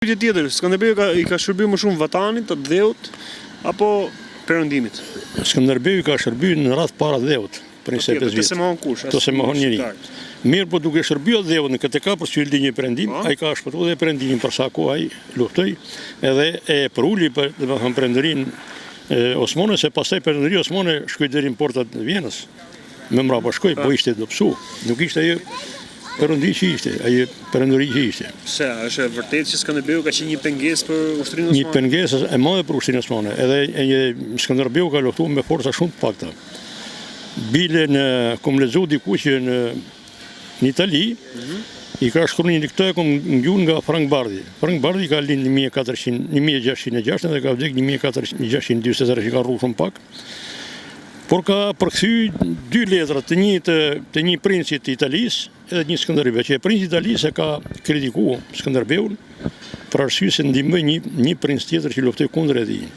Pyetje tjetër, Skënderbeu i ka shërbyer më shumë vatanit, të dheut apo perëndimit? Skënderbeu i ka shërbyer në radh para dheut për 25 vjet. Të se mohon kush? Të se mohon njëri. Mirë, po duke shërbyer dheut në këtë ka për syll një perëndim, ai ka shpëtuar dhe perëndimin për sa kohë ai luftoi, edhe e përuli për domethënë perëndërinë osmane, se pastaj perëndëria osmane shkoi deri në portat e Vienës. Me mbrapa shkoi, po ishte dobësu. Nuk ishte ajo perëndi që ishte, ajo perëndëri që ishte. Se është vërtet që Skënderbeu ka qenë një pengesë për ushtrinë osmane? Një pengesë e madhe për ushtrinë osmane. Edhe Skënderbeu ka luftuar me forca shumë të pakta. Bile kom lexuar diku që në Itali i ka shkruar një këtë kom ngjuar nga Frank Bardhi. Frank Bardhi ka lind në 1606 dhe ka vdekur në 1640, që ka rruar shumë pak. Por ka përkthy dy letra të një princit të Italisë edhe një Skënderbeu, që princi i Italisë ka kritikuar Skënderbeun për arsye se ndihmoi një princ tjetër që luftoi kundër tij.